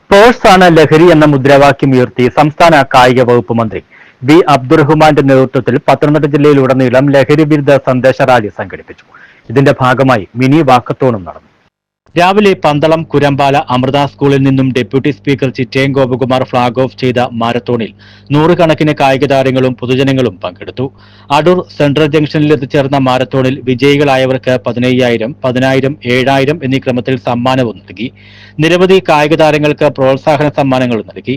Sports ആണ് ലഹരി എന്ന മുദ്രാവാക്യം ഉയർത്തി സംസ്ഥാന കായിക വകുപ്പ് മന്ത്രി വി അബ്ദുറഹ്മാന്റെ നേതൃത്വത്തിൽ പത്തനംതിട്ട ജില്ലയിലുടനീളം ലഹരി വിരുദ്ധ സന്ദേശ റാലി സംഘടിപ്പിച്ചു. ഇതിന്റെ ഭാഗമായി മിനി വാക്കത്തോണും നടന്നു. രാവിലെ പന്തളം കുരമ്പാല അമൃത സ്കൂളിൽ നിന്നും deputy speaker Chittayam Gopakumar flag off ചെയ്ത മാരത്തോണിൽ നൂറുകണക്കിന് കായിക താരങ്ങളും പൊതുജനങ്ങളും പങ്കെടുത്തു. അടൂർ സെൻട്രൽ ജംഗ്ഷനിൽ എത്തിച്ചേർന്ന മാരത്തോണിൽ വിജയികളായവർക്ക് 15,000, 10,000, 7,000 എന്നീ ക്രമത്തിൽ സമ്മാനവും നൽകി. നിരവധി കായിക താരങ്ങൾക്ക് പ്രോത്സാഹന സമ്മാനങ്ങളും നൽകി.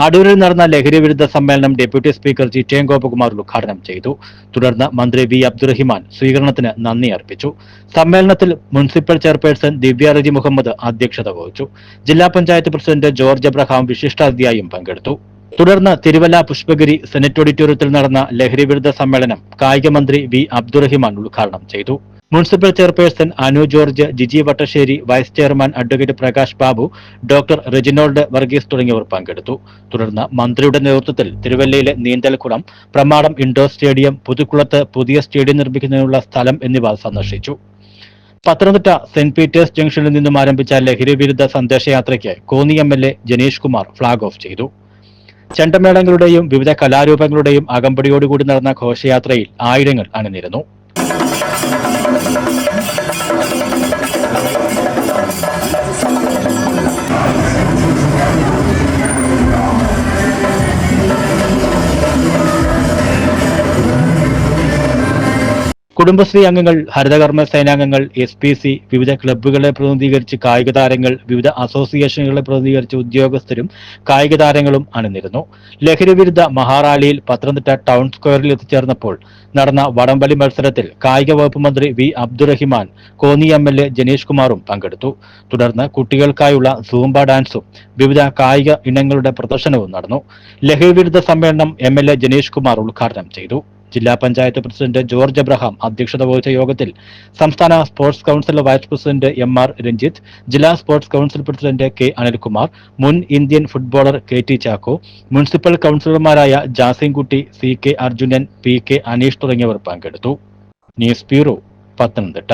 അടൂരിൽ നടന്ന ലഹരി വിരുദ്ധ സമ്മേളനം ഡെപ്യൂട്ടി സ്പീക്കർ ചിറ്റയം ഗോപകുമാർ ഉദ്ഘാടനം ചെയ്തു. തുടർന്ന് മന്ത്രി വി അബ്ദുറഹിമാൻ സ്വീകരണത്തിന് നന്ദി അർപ്പിച്ചു. സമ്മേളനത്തിൽ മുനിസിപ്പൽ ചെയർപേഴ്സൺ ദിവ്യ റജി മുഹമ്മദ് അധ്യക്ഷത വഹിച്ചു. ജില്ലാ പഞ്ചായത്ത് പ്രസിഡന്റ് ജോർജ് എബ്രഹാം വിശിഷ്ടാതിഥിയായും പങ്കെടുത്തു. തുടർന്ന് തിരുവല്ല പുഷ്പഗിരി സെനറ്റ് ഓഡിറ്റോറിയത്തിൽ നടന്ന ലഹരി വിരുദ്ധ സമ്മേളനം കായിക മന്ത്രി വി അബ്ദുറഹിമാൻ ഉദ്ഘാടനം ചെയ്തു. Municipal chairperson Anu George, Giji Vattasseri, vice chairman advocate Prakash Babu, doctor Reginald Varghese തുടങ്ങിയവർ പങ്കെടുത്തു. തുടർന്ന് മന്ത്രിയുടെ നേതൃത്വത്തിൽ തിരുവല്ലയിലെ നീന്തൽക്കുളം, പ്രമാടം ഇൻഡോർ സ്റ്റേഡിയം, പുതുക്കുളത്ത് പുതിയ സ്റ്റേഡിയം നിർമ്മിക്കുന്നതിനുള്ള സ്ഥലം എന്നിവ സന്ദർശിച്ചു. പത്തനംതിട്ട സെന്റ് പീറ്റേഴ്സ് ജംഗ്ഷനിൽ നിന്നും ആരംഭിച്ച ലഹരി വിരുദ്ധ സന്ദേശയാത്രയ്ക്ക് Konni MLA Janeesh Kumar flag off ചെയ്തു. ചെണ്ടമേളങ്ങളുടെയും വിവിധ കലാരൂപങ്ങളുടെയും അകമ്പടിയോടുകൂടി നടന്ന ഘോഷയാത്രയിൽ ആയിരങ്ങൾ അണിനിരന്നു. കുടുംബശ്രീ അംഗങ്ങൾ, ഹരിതകർമ്മ സേനാംഗങ്ങൾ, SPC, വിവിധ ക്ലബ്ബുകളെ പ്രതിനിധീകരിച്ച് കായിക താരങ്ങൾ, വിവിധ അസോസിയേഷനുകളെ പ്രതിനിധീകരിച്ച് ഉദ്യോഗസ്ഥരും കായിക താരങ്ങളും അണിനിരന്നു. ലഹരി വിരുദ്ധ മഹാറാലിയിൽ പത്തനംതിട്ട ടൗൺ സ്ക്വയറിൽ എത്തിച്ചേർന്നപ്പോൾ നടന്ന വടംവലി മത്സരത്തിൽ കായിക വകുപ്പ് മന്ത്രി വി അബ്ദുറഹിമാൻ, കോന്നി MLA ജനീഷ് കുമാറും പങ്കെടുത്തു. തുടർന്ന് കുട്ടികൾക്കായുള്ള സൂംബ ഡാൻസും വിവിധ കായിക ഇനങ്ങളുടെ പ്രദർശനവും നടന്നു. ലഹരി വിരുദ്ധ സമ്മേളനം MLA ജനീഷ് കുമാർ ഉദ്ഘാടനം ചെയ്തു. ജില്ലാ പഞ്ചായത്ത് പ്രസിഡന്റ് ജോർജ് എബ്രഹാം അധ്യക്ഷത വഹിച്ച യോഗത്തിൽ സംസ്ഥാന sports council vice president MR Ranjith, ജില്ലാ sports council president K Anilkumar, മുൻ Indian footballer KT Chacko, municipal കൌൺസിലർമാരായ ജാസിൻകുട്ടി, CK അർജുനൻ, PK അനീഷ് തുടങ്ങിയവർ പങ്കെടുത്തു. News bureau, Pathanamthitta.